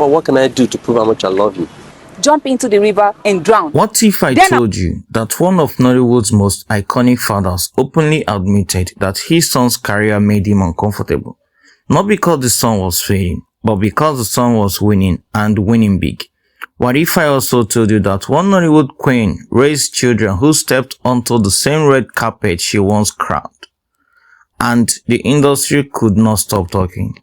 Mama, what can I do to prove how much I love you? Jump into the river and drown. What if I told you that one of Nollywood's most iconic fathers openly admitted that his son's career made him uncomfortable? Not because the son was failing, but because the son was winning and winning big. What if I also told you that one Nollywood queen raised children who stepped onto the same red carpet she once crowned, and the industry could not stop talking?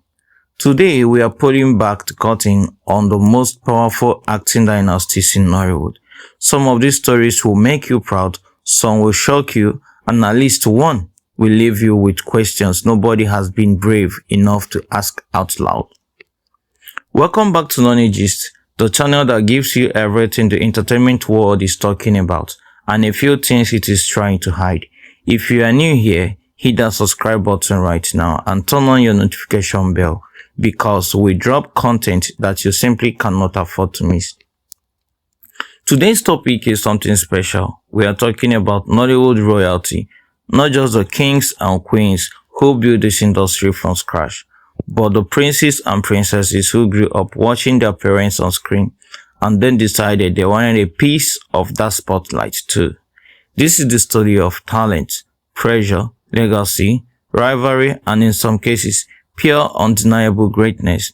Today, we are pulling back the curtain on the most powerful acting dynasties in Nollywood. Some of these stories will make you proud, some will shock you, and at least one will leave you with questions nobody has been brave enough to ask out loud. Welcome back to Nonnygist, the channel that gives you everything the entertainment world is talking about, and a few things it is trying to hide. If you are new here, hit that subscribe button right now and turn on your notification bell, because we drop content that you simply cannot afford to miss. Today's topic is something special. We are talking about Nollywood royalty, not just the kings and queens who built this industry from scratch, but the princes and princesses who grew up watching their parents on screen and then decided they wanted a piece of that spotlight too. This is the story of talent, pressure, legacy, rivalry, and in some cases, pure undeniable greatness.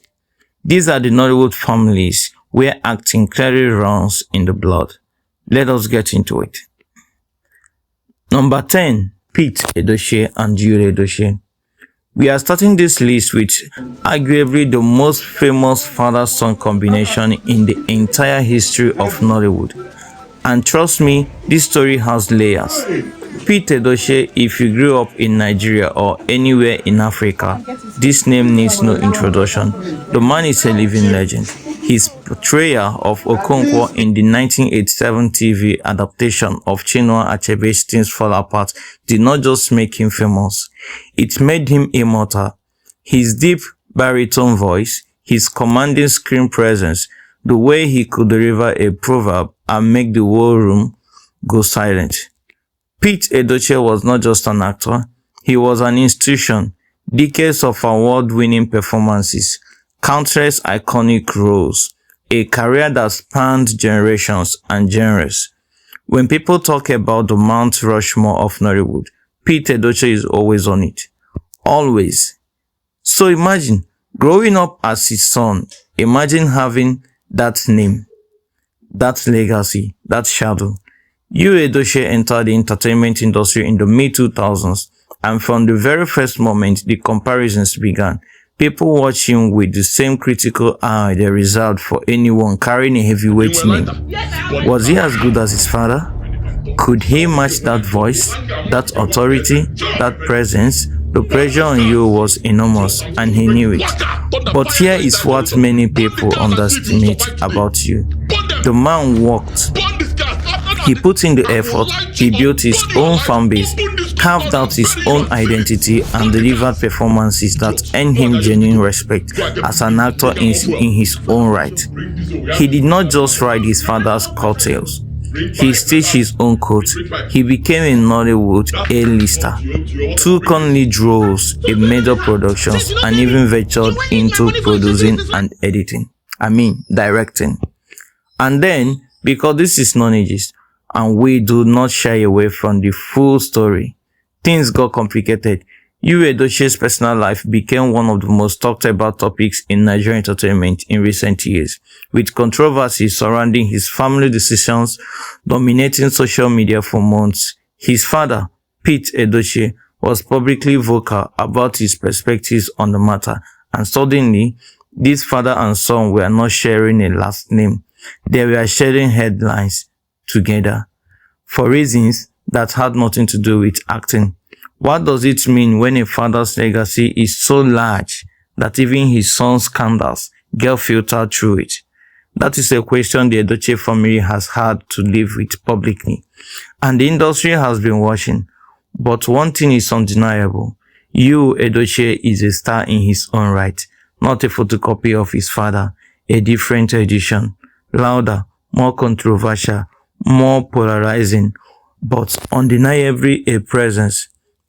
These are the Nollywood families where acting clearly runs in the blood. Let us get into it. Number 10. Pete Edochie and Yul Edochie. We are starting this list with arguably the most famous father-son combination in the entire history of Nollywood. And trust me, this story has layers. Pete Edochie, if you grew up in Nigeria or anywhere in Africa, this name needs no introduction. The man is a living legend. His portrayal of Okonkwo in the 1987 TV adaptation of Chinua Achebe's Things Fall Apart did not just make him famous, it made him immortal. His deep baritone voice, his commanding screen presence, the way he could deliver a proverb and make the whole room go silent. Pete Edochie was not just an actor, he was an institution. Decades of award-winning performances, countless iconic roles, a career that spanned generations and genres. When people talk about the Mount Rushmore of Nollywood, Pete Edochie is always on it. Always. So imagine, growing up as his son, imagine having that name, that legacy, that shadow. Yul Edochie entered the entertainment industry in the mid-2000s, and from the very first moment the comparisons began. People watch him with the same critical eye they reserved for anyone carrying a heavyweight name. Was he as good as his father? Could he match that voice, that authority, that presence? The pressure on Yul was enormous, and he knew it. But here is what many people underestimate about Yul. The man worked. He put in the effort, he built his own fan base, carved out his own identity, and delivered performances that earned him genuine respect as an actor in his own right. He did not just ride his father's coattails. He stitched his own coat. He became a Nollywood A-lister, took on lead roles in major productions, and even ventured into producing and directing. And then, because this is Nonnygist, and we do not shy away from the full story, things got complicated. Yul Edochie's personal life became one of the most talked about topics in Nigerian entertainment in recent years, with controversy surrounding his family decisions dominating social media for months. His father, Pete Edochie, was publicly vocal about his perspectives on the matter, and suddenly, this father and son were not sharing a last name. They were sharing headlines together for reasons that had nothing to do with acting. What does it mean when a father's legacy is so large that even his son's scandals get filtered through it? That is a question the Edochie family has had to live with publicly, and the industry has been watching. But one thing is undeniable. Yul Edochie is a star in his own right, not a photocopy of his father, a different edition, louder, more controversial, more polarizing, but undeniably a presence.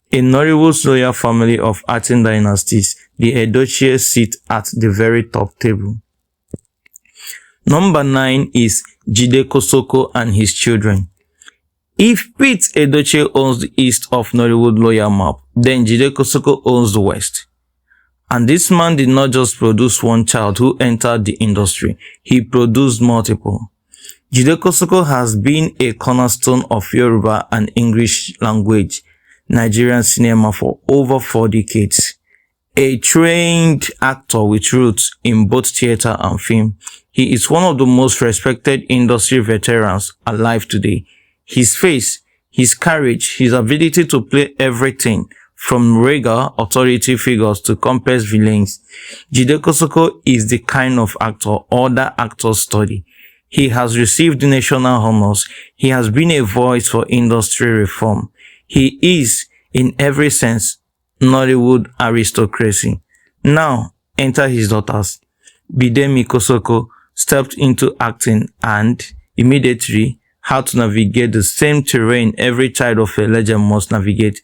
In Nollywood's royal family of acting dynasties, the Edochie sit at the very top table. Number 9 is Jide Kosoko and his children. If Pete Edochie owns the east of Nollywood loyal map, then Jide Kosoko owns the west. And this man did not just produce one child who entered the industry, he produced multiple. Jide Kosoko has been a cornerstone of Yoruba and English language Nigerian cinema for over 4 decades. A trained actor with roots in both theater and film, he is one of the most respected industry veterans alive today. His face, his courage, his ability to play everything from regal authority figures to complex villains. Jide Kosoko is the kind of actor other actors study. He has received national honors. He has been a voice for industry reform. He is, in every sense, Nollywood aristocracy. Now, enter his daughters. Bidemi Kosoko stepped into acting and, immediately, how to navigate the same terrain every child of a legend must navigate.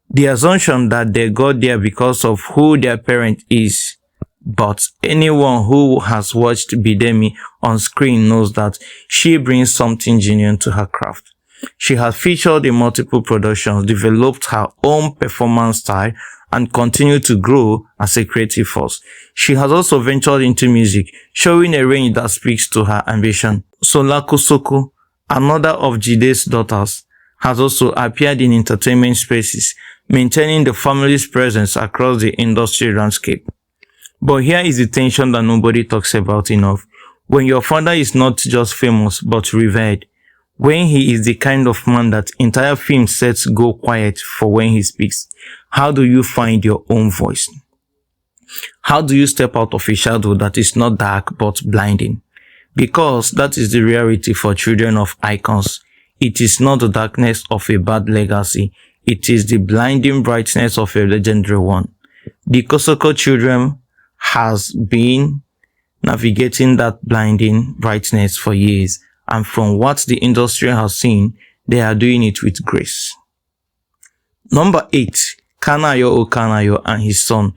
The assumption that they got there because of who their parent is. But anyone who has watched Bidemi on screen knows that she brings something genuine to her craft. She has featured in multiple productions, developed her own performance style, and continued to grow as a creative force. She has also ventured into music, showing a range that speaks to her ambition. Sola Kosoko, another of Jide's daughters, has also appeared in entertainment spaces, maintaining the family's presence across the industry landscape. But here is the tension that nobody talks about enough. When your father is not just famous but revered, when he is the kind of man that entire film sets go quiet for when he speaks, how do you find your own voice? How do you step out of a shadow that is not dark but blinding? Because that is the reality for children of icons. It is not the darkness of a bad legacy. It is the blinding brightness of a legendary one. The Kosoko children has been navigating that blinding brightness for years, and from what the industry has seen, they are doing it with grace. Number 8, Kanayo Okanayo and his son.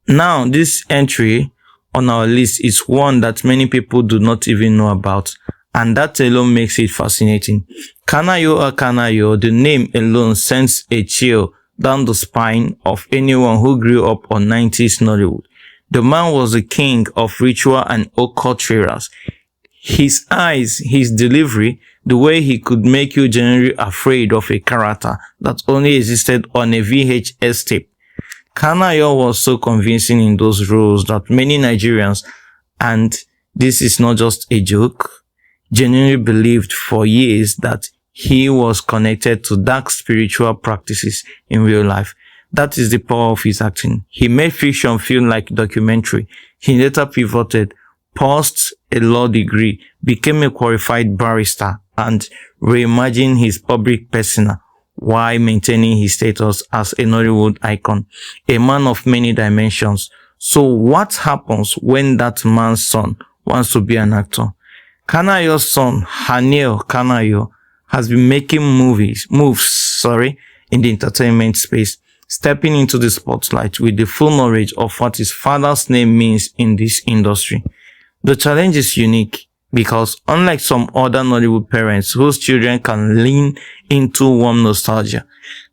Now, this entry on our list is one that many people do not even know about, and that alone makes it fascinating. Kanayo Okanayo, the name alone sends a chill down the spine of anyone who grew up on 90s Nollywood. The man was the king of ritual and occult thrillers. His eyes, his delivery, the way he could make you genuinely afraid of a character that only existed on a VHS tape. Kanayo was so convincing in those roles that many Nigerians, and this is not just a joke, genuinely believed for years that he was connected to dark spiritual practices in real life. That is the power of his acting. He made fiction feel like documentary. He later pivoted, paused a law degree, became a qualified barrister, and reimagined his public persona while maintaining his status as a Nollywood icon, a man of many dimensions. So what happens when that man's son wants to be an actor? Kanayo's son, Hanil Kanayo, has been making moves in the entertainment space, stepping into the spotlight with the full knowledge of what his father's name means in this industry. The challenge is unique because unlike some other Nollywood parents whose children can lean into warm nostalgia,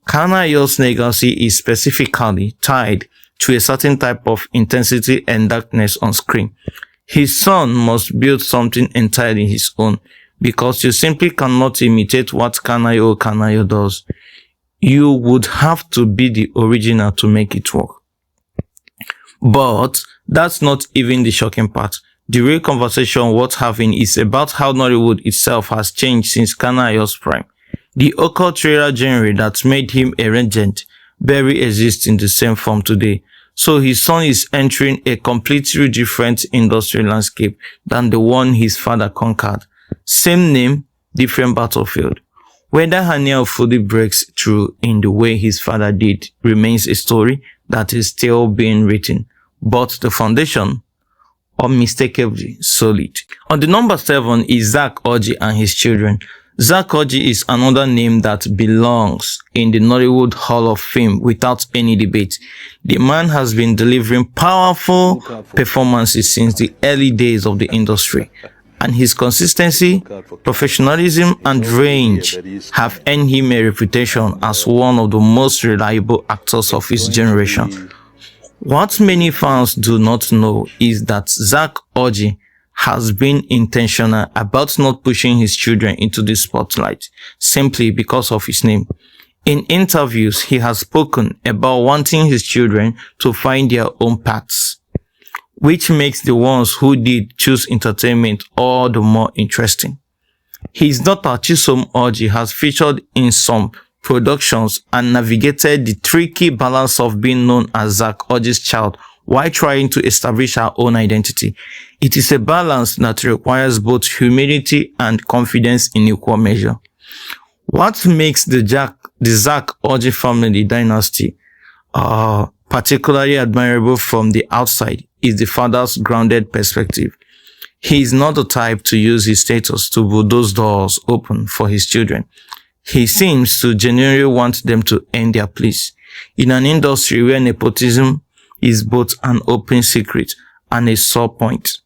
Kanayo's legacy is specifically tied to a certain type of intensity and darkness on screen. His son must build something entirely his own because you simply cannot imitate what Kanayo does. You would have to be the original to make it work. But that's not even the shocking part. The real conversation worth having is about how Nollywood itself has changed since Kanayo's prime. The occult thriller genre that made him a legend barely exists in the same form today. So his son is entering a completely different industry landscape than the one his father conquered. Same name, different battlefield. Whether Haniel fully breaks through in the way his father did remains a story that is still being written, but the foundation, unmistakably solid. On the number 7 is Zach Orji and his children. Zach Orji is another name that belongs in the Nollywood Hall of Fame without any debate. The man has been delivering powerful performances since the early days of the industry. and his consistency, professionalism, and range have earned him a reputation as one of the most reliable actors of his generation. What many fans do not know is that Edochie has been intentional about not pushing his children into the spotlight simply because of his name. In interviews, he has spoken about wanting his children to find their own paths, which makes the ones who did choose entertainment all the more interesting. His daughter Chisom Edochie has featured in some productions and navigated the tricky balance of being known as Edochie's child while trying to establish her own identity. It is a balance that requires both humility and confidence in equal measure. What makes the Edochie family dynasty particularly admirable from the outside is the father's grounded perspective. He is not the type to use his status to bulldoze doors open for his children. He seems to genuinely want them to earn their place. In an industry where nepotism is both an open secret and a sore point,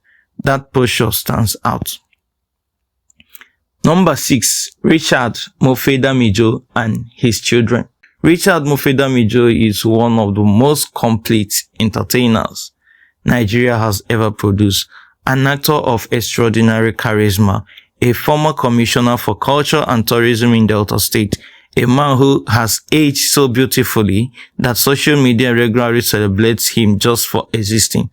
that posture stands out. Number 6. Richard Mofe-Damijo and his children. Richard Mofe-Damijo is one of the most complete entertainers Nigeria has ever produced, an actor of extraordinary charisma, a former commissioner for culture and tourism in Delta State, a man who has aged so beautifully that social media regularly celebrates him just for existing.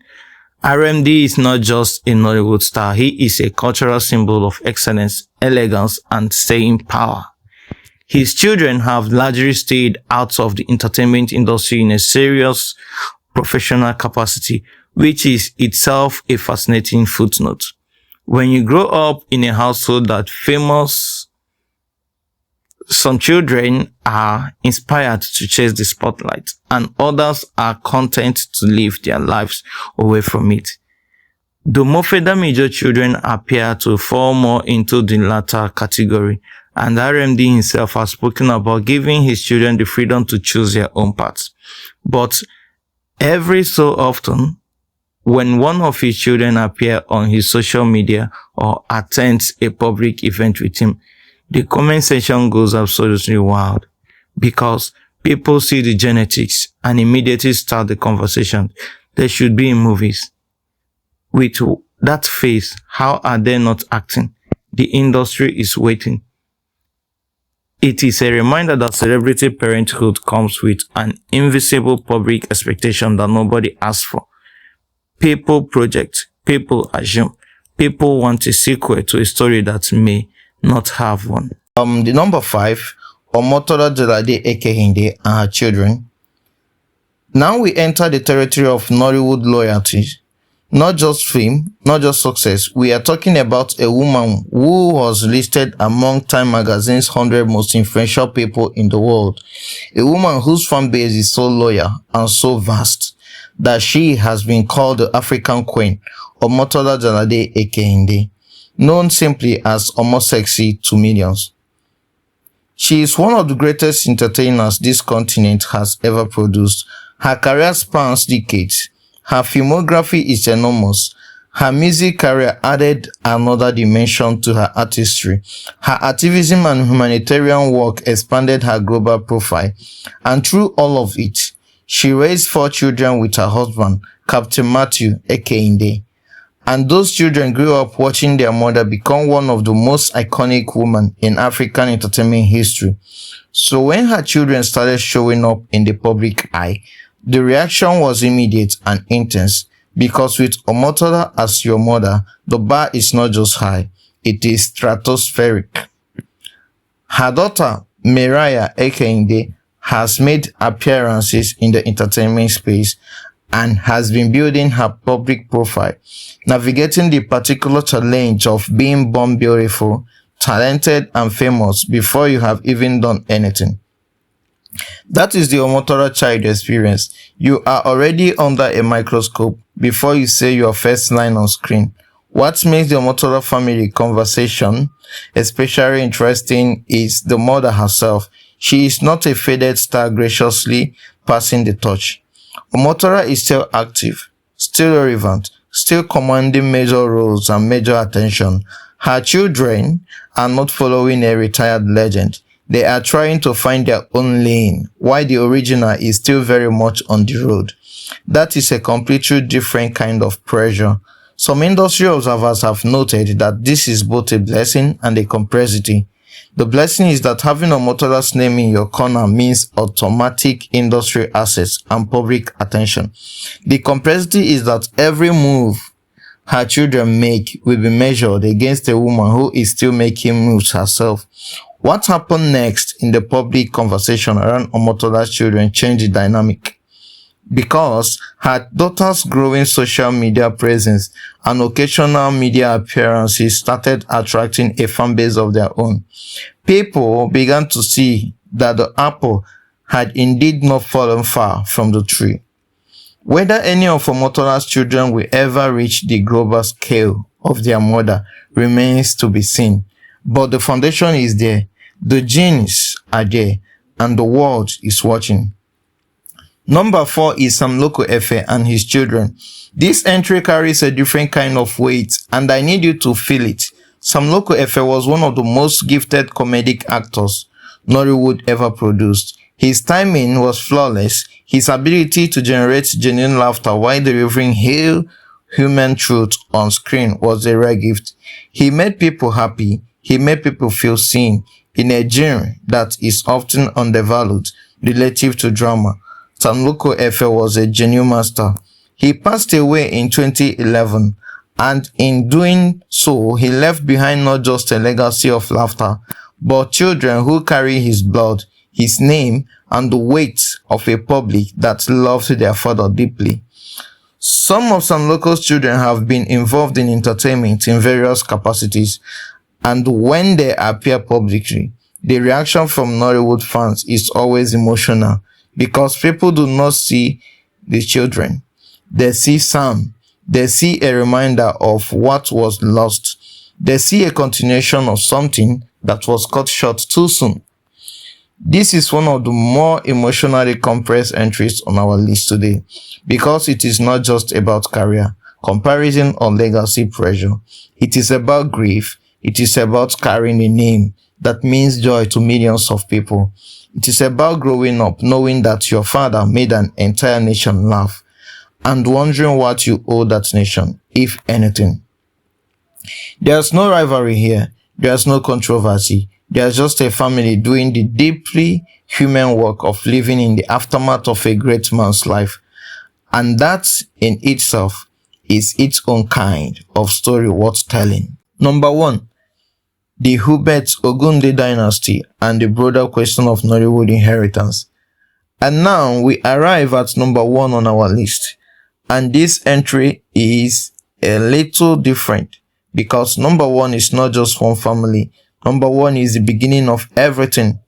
RMD is not just a Nollywood star, he is a cultural symbol of excellence, elegance, and staying power. His children have largely stayed out of the entertainment industry in a serious professional capacity, which is itself a fascinating footnote. When you grow up in a household that famous, some children are inspired to chase the spotlight and others are content to live their lives away from it. The Mofe-Damijo children appear to fall more into the latter category, and RMD himself has spoken about giving his children the freedom to choose their own paths. But every so often, when one of his children appear on his social media or attends a public event with him, the comment section goes absolutely wild because people see the genetics and immediately start the conversation. They should be in movies. With that face, how are they not acting? The industry is waiting. It is a reminder that celebrity parenthood comes with an invisible public expectation that nobody asks for. People project, people assume, people want a sequel to a story that may not have one. The number 5, Omotola Jalade Ekehinde and her children. Now we enter the territory of Nollywood loyalty. Not just fame, not just success. We are talking about a woman who was listed among Time magazine's 100 most influential people in the world. A woman whose fan base is so loyal and so vast that she has been called the African Queen, Omotola Jalade Ekehinde, known simply as Omosexy to millions. She is one of the greatest entertainers this continent has ever produced. Her career spans decades. Her filmography is enormous. Her music career added another dimension to her artistry. Her activism and humanitarian work expanded her global profile. And through all of it, she raised 4 children with her husband, Captain Matthew Ekehinde. And those children grew up watching their mother become one of the most iconic women in African entertainment history. So when her children started showing up in the public eye, the reaction was immediate and intense, because with Omotola as your mother, the bar is not just high, it is stratospheric. Her daughter, Mariah Ekehinde, has made appearances in the entertainment space and has been building her public profile, navigating the particular challenge of being born beautiful, talented, and famous before you have even done anything. That is the Omotola child experience. You are already under a microscope before you say your first line on screen. What makes the Omotola family conversation especially interesting is the mother herself. She is not a faded star graciously passing the torch. Omotola is still active, still relevant, still commanding major roles and major attention. Her children are not following a retired legend. They are trying to find their own lane, while the original is still very much on the road. That is a completely different kind of pressure. Some industry observers have noted that this is both a blessing and a complexity. The blessing is that having Omotoda's name in your corner means automatic industry access and public attention. The complexity is that every move her children make will be measured against a woman who is still making moves herself. What happened next in the public conversation around Omotoda's children changed the dynamic, because her daughter's growing social media presence and occasional media appearances started attracting a fan base of their own. People began to see that the apple had indeed not fallen far from the tree. Whether any of Omotoda's children will ever reach the global scale of their mother remains to be seen. But the foundation is there, the genes are there, and the world is watching. Number 4 is Sam Loco Efe and his children. This entry carries a different kind of weight, and I need you to feel it. Sam Loco Efe was one of the most gifted comedic actors Nollywood ever produced. His timing was flawless. His ability to generate genuine laughter while delivering real human truth on screen was a rare gift. He made people happy. He made people feel seen in a genre that is often undervalued relative to drama. Sam Loco Efe was a genuine master. He passed away in 2011, and in doing so, he left behind not just a legacy of laughter, but children who carry his blood, his name, and the weight of a public that loves their father deeply. Some of Sam Loco's children have been involved in entertainment in various capacities, and when they appear publicly, the reaction from Nollywood fans is always emotional, because people do not see the children. They see Sam. They see a reminder of what was lost. They see a continuation of something that was cut short too soon. This is one of the more emotionally compressed entries on our list today, because it is not just about career, comparison, or legacy pressure. It is about grief. It is about carrying a name that means joy to millions of people. It is about growing up knowing that your father made an entire nation laugh, and wondering what you owe that nation, if anything. There's no rivalry here. There's no controversy. There's just a family doing the deeply human work of living in the aftermath of a great man's life. And that in itself is its own kind of story worth telling. Number 1. The Hubert Ogunde dynasty and the broader question of Nollywood inheritance. And now we arrive at number 1 on our list. And this entry is a little different, because number 1 is not just one family. Number 1 is the beginning of everything.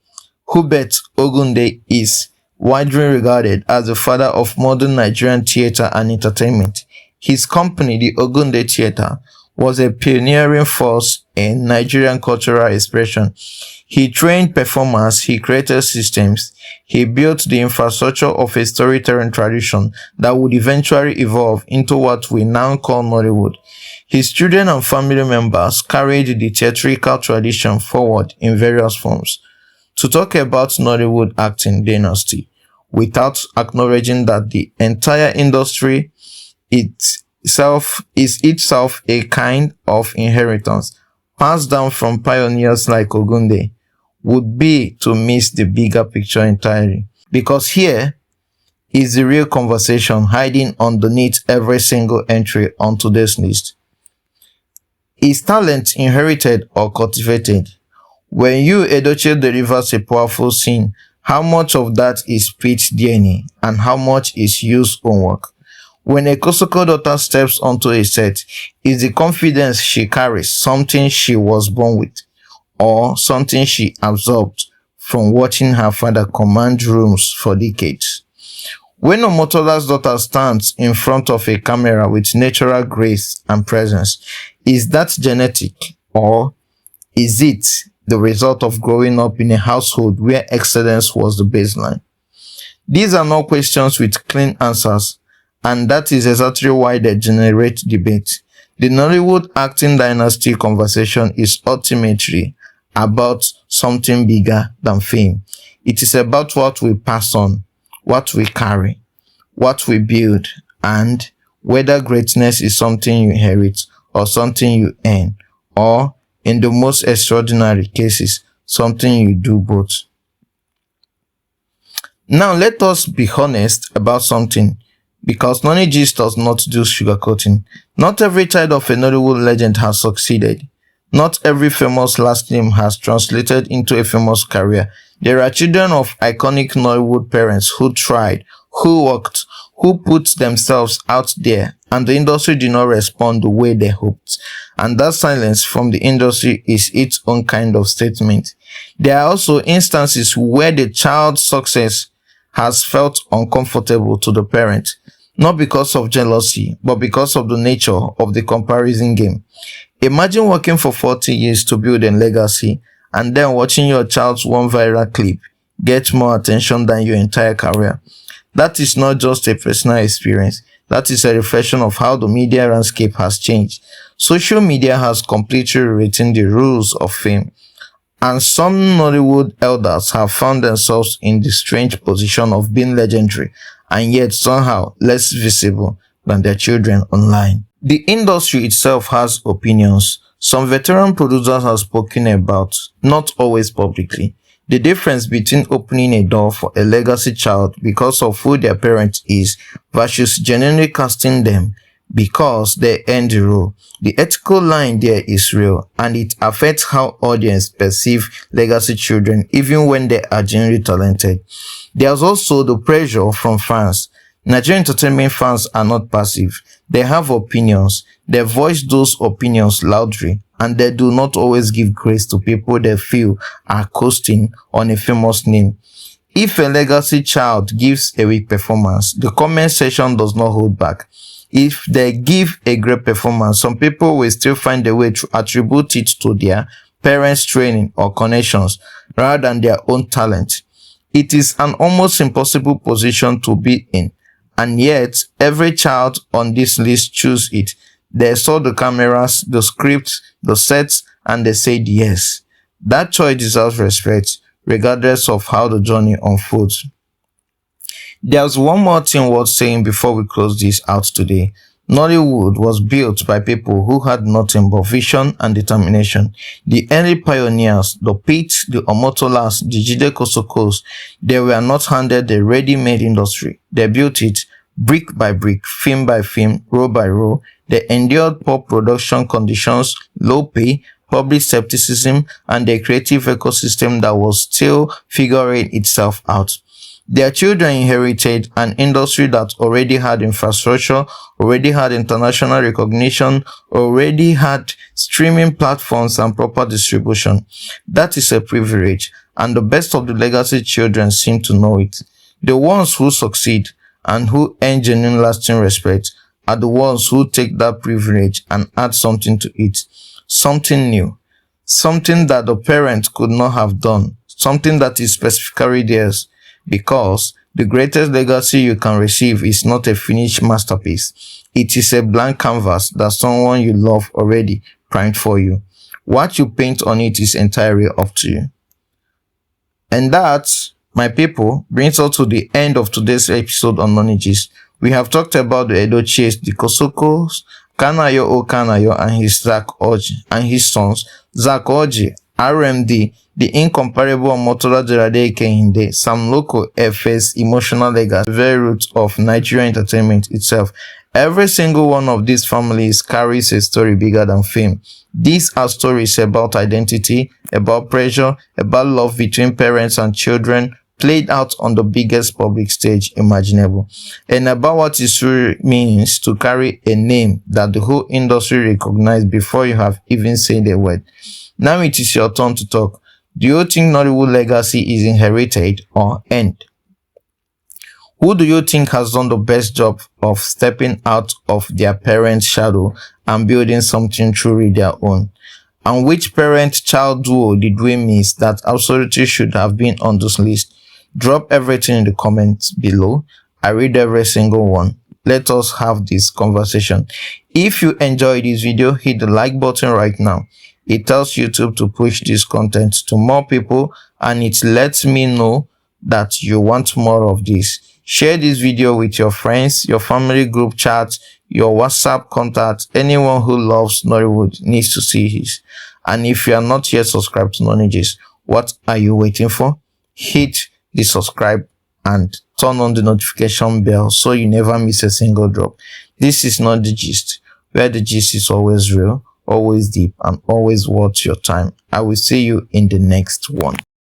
Hubert Ogunde is widely regarded as the father of modern Nigerian theatre and entertainment. His company, the Ogunde Theatre, was a pioneering force in Nigerian cultural expression. He trained performers, he created systems, he built the infrastructure of a storytelling tradition that would eventually evolve into what we now call Nollywood. His children and family members carried the theatrical tradition forward in various forms. To talk about Nollywood acting dynasty without acknowledging that the entire industry is itself a kind of inheritance passed down from pioneers like Ogunde would be to miss the bigger picture entirely. Because here is the real conversation hiding underneath every single entry on today's list. Is talent inherited or cultivated? When Yul Edochie delivers a powerful scene, how much of that is Pete's DNA and how much is Yul's own work? When a Kosoko daughter steps onto a set, is the confidence she carries something she was born with, or something she absorbed from watching her father command rooms for decades? When Omotoda's daughter stands in front of a camera with natural grace and presence, is that genetic, or is it the result of growing up in a household where excellence was the baseline? These are not questions with clean answers, and that is exactly why they generate debate. The Nollywood acting dynasty conversation is ultimately about something bigger than fame. It is about what we pass on, what we carry, what we build, and whether greatness is something you inherit or something you earn, or in the most extraordinary cases, something you do both. Now let us be honest about something, because Nonnygist does not do sugarcoating. Not every child of a Nollywood legend has succeeded. Not every famous last name has translated into a famous career. There are children of iconic Nollywood parents who tried, who worked, who put themselves out there, and the industry did not respond the way they hoped. And that silence from the industry is its own kind of statement. There are also instances where the child's success has felt uncomfortable to the parent, not because of jealousy, but because of the nature of the comparison game. Imagine working for 40 years to build a legacy, and then watching your child's one viral clip get more attention than your entire career. That is not just a personal experience. That is a reflection of how the media landscape has changed. Social media has completely rewritten the rules of fame, and some Nollywood elders have found themselves in the strange position of being legendary and yet somehow less visible than their children online. The industry itself has opinions. Some veteran producers have spoken about, not always publicly, the difference between opening a door for a legacy child because of who their parent is versus genuinely casting them because they earned the role. The ethical line there is real, and it affects how audience perceive legacy children even when they are genuinely talented. There's also the pressure from fans. Nigerian entertainment fans are not passive. They have opinions. They voice those opinions loudly, and they do not always give grace to people they feel are coasting on a famous name. If a legacy child gives a weak performance, the comment section does not hold back. If they give a great performance, some people will still find a way to attribute it to their parents' training or connections rather than their own talent. It is an almost impossible position to be in, and yet every child on this list chose it. They saw the cameras, the scripts, the sets, and they said yes. That choice deserves respect, regardless of how the journey unfolds. There's one more thing worth saying before we close this out today. Nollywood was built by people who had nothing but vision and determination. The early pioneers, the Pete, the Omotolas, the Jide Kosokos, they were not handed a ready-made industry. They built it brick by brick, film by film, row by row. They endured poor production conditions, low pay, public skepticism, and a creative ecosystem that was still figuring itself out. Their children inherited an industry that already had infrastructure, already had international recognition, already had streaming platforms and proper distribution. That is a privilege, and the best of the legacy children seem to know it. The ones who succeed and who earn genuine lasting respect are the ones who take that privilege and add something to it. Something new. Something that the parent could not have done. Something that is specifically theirs. Because the greatest legacy you can receive is not a finished masterpiece. It is a blank canvas that someone you love already primed for you. What you paint on it is entirely up to you. And that, my people, brings us to the end of today's episode on Nonnygist. We have talked about the Edochies, the Kosokos, Kanayo O Kanayo and his sons, Zach Oji, RMD, the incomparable Motola Jerade Kehinde, Sam Loco, FS, emotional legacy, the very root of Nigerian entertainment itself. Every single one of these families carries a story bigger than fame. These are stories about identity, about pressure, about love between parents and children, played out on the biggest public stage imaginable, and about what it really means to carry a name that the whole industry recognizes before you have even said a word. Now it is your turn to talk. Do you think Nollywood legacy is inherited or earned? Who do you think has done the best job of stepping out of their parents' shadow and building something truly their own? And which parent-child duo did we miss that absolutely should have been on this list? Drop everything in the comments below. I read every single one. let us have this conversation. If you enjoyed this video, hit the like button right now. It tells YouTube to push this content to more people, and it lets me know that you want more of this. Share this video with your friends, your family group chat, your WhatsApp contacts. Anyone who loves Nollywood needs to see this. And if you are not yet subscribed to Nonnygist, what are you waiting for? Hit the subscribe and turn on the notification bell so you never miss a single drop. This is not the gist, where the gist is always real, always deep, and always worth your time. I will see you in the next one.